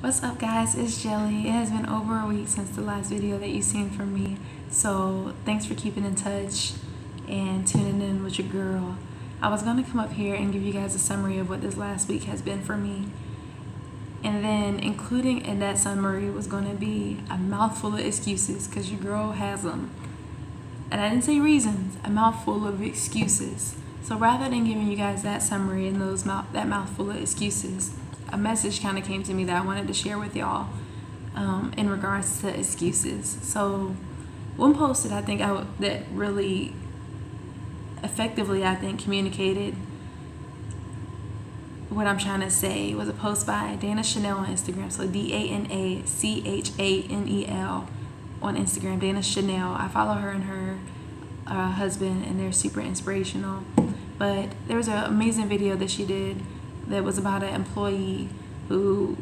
What's up, guys? It's Jelly. It has been over a week since the last video that you've seen from me, so thanks for keeping in touch and tuning in with your girl. I was going to come up here and give you guys a summary of what this last week has been for me, and then including in that summary was going to be a mouthful of excuses, because your girl has them. And I didn't say reasons, a mouthful of excuses. So rather than giving you guys that summary and that mouthful of excuses, a message kind of came to me that I wanted to share with y'all in regards to excuses. So one post that that really effectively communicated what I'm trying to say was a post by Dana Chanel on Instagram. So DANACHANEL on Instagram, Dana Chanel. I follow her and her husband, and they're super inspirational. But there was an amazing video that she did that was about an employee who,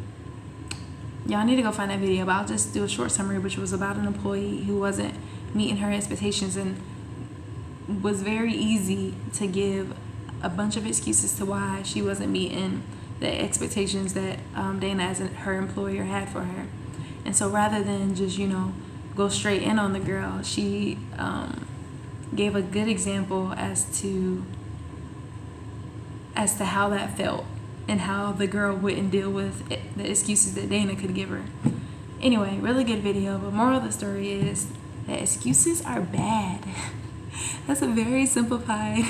y'all need to go find that video, but I'll just do a short summary, which was about an employee who wasn't meeting her expectations and was very easy to give a bunch of excuses to why she wasn't meeting the expectations that Dana as her employer had for her. And so rather than just, go straight in on the girl, she gave a good example as to how that felt and how the girl wouldn't deal with the excuses that Dana could give her. Anyway, really good video, but moral of the story is that excuses are bad. That's a very simplified,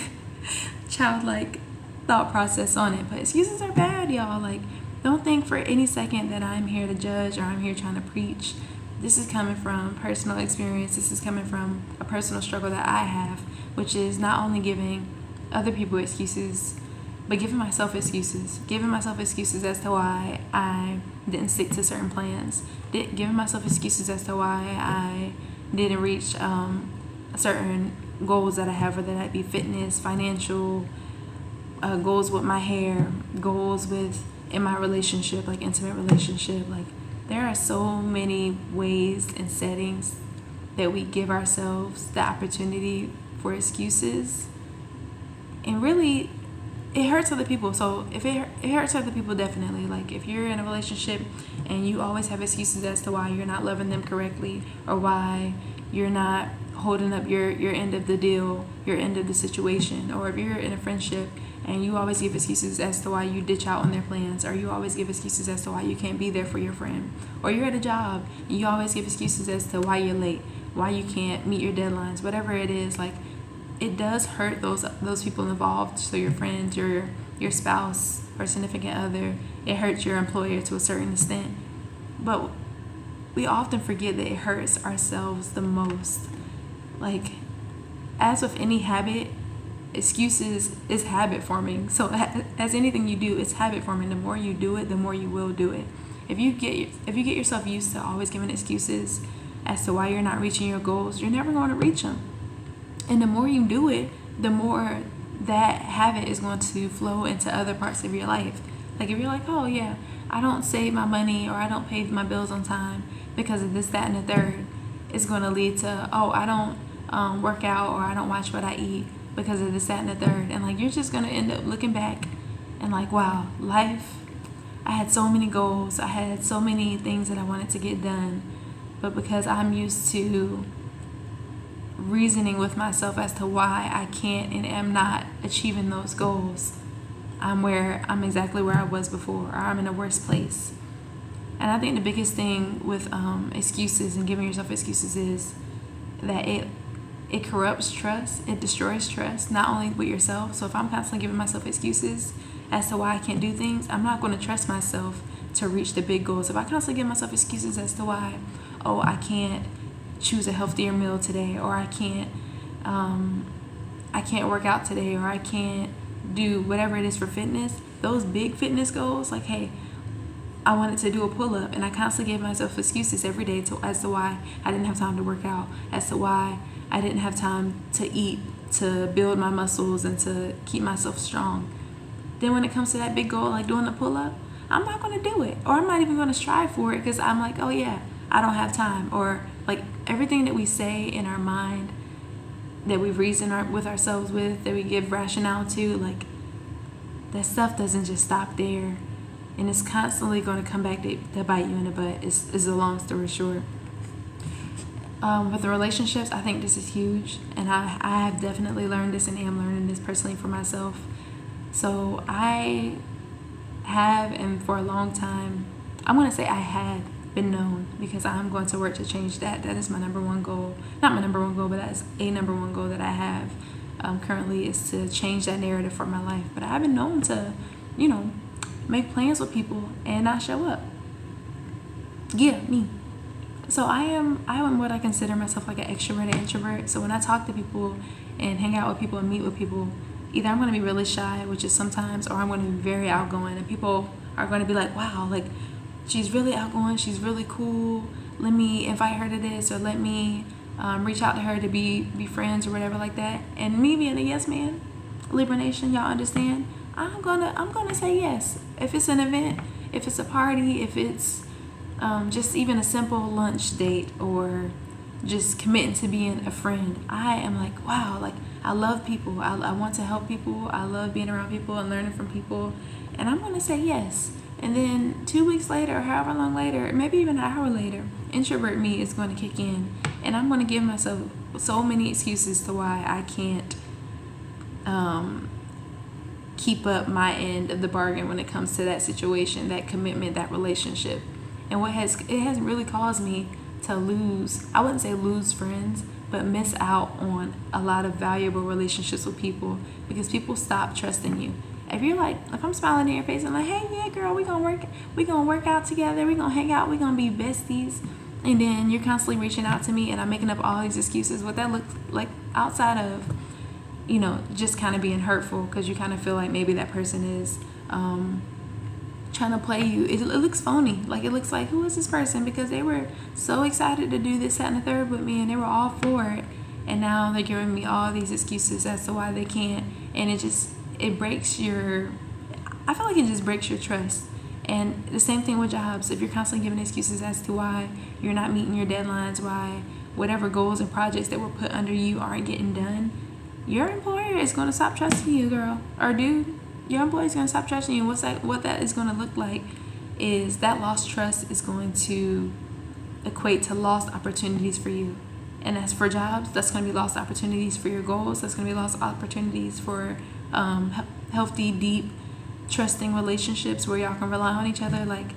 childlike thought process on it, but excuses are bad, y'all. Like, don't think for any second that I'm here to judge or I'm here trying to preach. This is coming from personal experience. This is coming from a personal struggle that I have, which is not only giving other people excuses, but giving myself excuses. Giving myself excuses as to why I didn't stick to certain plans. Giving myself excuses as to why I didn't reach certain goals that I have, whether that be fitness, financial, goals with my hair, goals in my relationship, like intimate relationship. Like, there are so many ways and settings that we give ourselves the opportunity for excuses, and really it hurts other people. So if it hurts other people, definitely. Like, if you're in a relationship and you always have excuses as to why you're not loving them correctly, or why you're not holding up your end of the deal, your end of the situation, or if you're in a friendship and you always give excuses as to why you ditch out on their plans, or you always give excuses as to why you can't be there for your friend, or you're at a job and you always give excuses as to why you're late, why you can't meet your deadlines, whatever it is, like, it does hurt those people involved. So your friends, your spouse or significant other, it hurts your employer to a certain extent. But we often forget that it hurts ourselves the most. Like, as with any habit, excuses is habit forming. So as anything you do, it's habit forming. The more you do it, the more you will do it. If you get yourself used to always giving excuses as to why you're not reaching your goals, you're never going to reach them. And the more you do it, the more that habit is going to flow into other parts of your life. Like, if you're like, oh yeah, I don't save my money or I don't pay my bills on time because of this, that, and the third, it's going to lead to, oh, I don't work out or I don't watch what I eat because of this, that, and the third. And like, you're just going to end up looking back and like, wow, life, I had so many goals. I had so many things that I wanted to get done. But because I'm used to reasoning with myself as to why I can't and am not achieving those goals, I'm exactly where I was before, or I'm in a worse place. And I think the biggest thing with excuses and giving yourself excuses is that it corrupts trust. It destroys trust, not only with yourself. So if I'm constantly giving myself excuses as to why I can't do things, I'm not going to trust myself to reach the big goals. If I constantly give myself excuses as to why, oh, I can't choose a healthier meal today, or I can't work out today, or I can't do whatever it is for fitness, those big fitness goals, like, hey, I wanted to do a pull-up, and I constantly gave myself excuses every day as to why I didn't have time to work out, as to why I didn't have time to eat, to build my muscles and to keep myself strong. Then when it comes to that big goal, like doing the pull-up, I'm not going to do it, or I'm not even going to strive for it, because I'm like, oh yeah, I don't have time. Or like, everything that we say in our mind, that we reason with ourselves with, that we give rationale to, like, that stuff doesn't just stop there. and it's constantly going to come back to bite you in the butt. Is a long story short. With the relationships, I think this is huge, and I have definitely learned this and am learning this personally for myself. So I have, and for a long time, I'm going to say I had been known, because I'm going to work to change that. That is my number one goal. Not my number one goal, but that's a number one goal that I have currently, is to change that narrative for my life. But I've been known to, make plans with people and not show up. Yeah, me. So I am what I consider myself like an extrovert and introvert. So when I talk to people and hang out with people and meet with people, either I'm going to be really shy, which is sometimes, or I'm going to be very outgoing, and people are going to be like, wow, like, she's really outgoing, she's really cool, let me invite her to this, or let me reach out to her to be friends or whatever like that. And me being a yes man, Libra Nation, y'all understand, I'm gonna say yes. If it's an event, if it's a party, if it's just even a simple lunch date, or just committing to being a friend, I am like, wow, like, I love people, I want to help people, I love being around people and learning from people, and I'm gonna say yes. And then 2 weeks later, or however long later, maybe even an hour later, introvert me is going to kick in, and I'm going to give myself so many excuses to why I can't keep up my end of the bargain when it comes to that situation, that commitment, that relationship. And it has really caused me to lose, I wouldn't say lose friends, but miss out on a lot of valuable relationships with people, because people stop trusting you. If I'm smiling in your face, I'm like, hey, yeah, girl, we gonna work out together, we gonna hang out, we gonna be besties, and then you're constantly reaching out to me, and I'm making up all these excuses. What that looks like, outside of, just kind of being hurtful, because you kind of feel like maybe that person is trying to play you. It looks phony. Like, it looks like, who is this person? Because they were so excited to do this, that, and the third with me, and they were all for it, and now they're giving me all these excuses as to why they can't, and it breaks I feel like it just breaks your trust. And the same thing with jobs. If you're constantly giving excuses as to why you're not meeting your deadlines, why whatever goals and projects that were put under you aren't getting done, your employer is going to stop trusting you, girl or dude. Your employer is going to stop trusting you. What that is going to look like is that lost trust is going to equate to lost opportunities for you. And as for jobs, that's going to be lost opportunities for your goals. That's going to be lost opportunities for healthy, deep, trusting relationships where y'all can rely on each other. Like,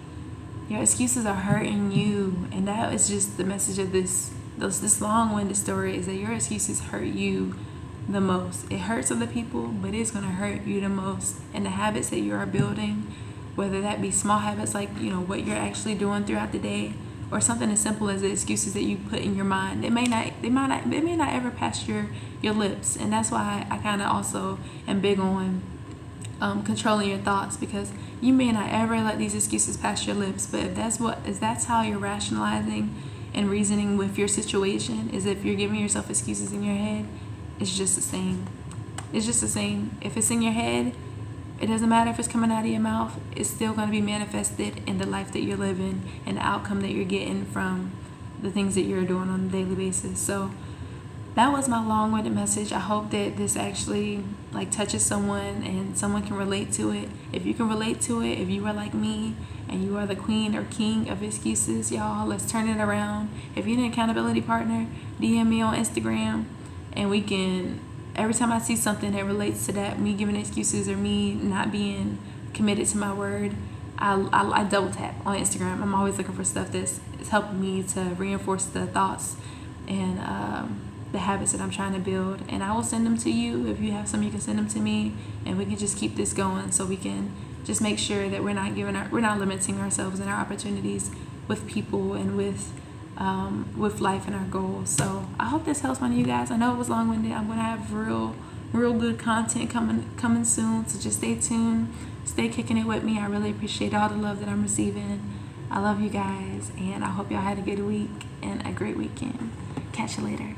your excuses are hurting you, and that is just the message of this long-winded story, is that your excuses hurt you the most. It hurts other people, but it's going to hurt you the most. And the habits that you are building, whether that be small habits like what you're actually doing throughout the day, or something as simple as the excuses that you put in your mind, it may not ever pass your lips. And that's why I kind of also am big on controlling your thoughts, because you may not ever let these excuses pass your lips, but if that's how you're rationalizing and reasoning with your situation, is if you're giving yourself excuses in your head, it's just the same. If it's in your head, it doesn't matter if it's coming out of your mouth, it's still going to be manifested in the life that you're living and the outcome that you're getting from the things that you're doing on a daily basis. So that was my long-winded message. I hope that this actually touches someone and someone can relate to it. If you can relate to it, if you are like me and you are the queen or king of excuses, y'all, let's turn it around. If you're an accountability partner, DM me on Instagram, and we can, every time I see something that relates to that, me giving excuses or me not being committed to my word, I double tap on Instagram. I'm always looking for stuff that's helping me to reinforce the thoughts and the habits that I'm trying to build. And I will send them to you. If you have some, you can send them to me, and we can just keep this going, so we can just make sure that we're not limiting ourselves and our opportunities with people and with life and our goals. So I hope this helps one of you guys. I know it was long-winded. I'm gonna have real good content coming soon, so just stay tuned, stay kicking it with me. I really appreciate all the love that I'm receiving. I love you guys, and I hope y'all had a good week and a great weekend. Catch you later.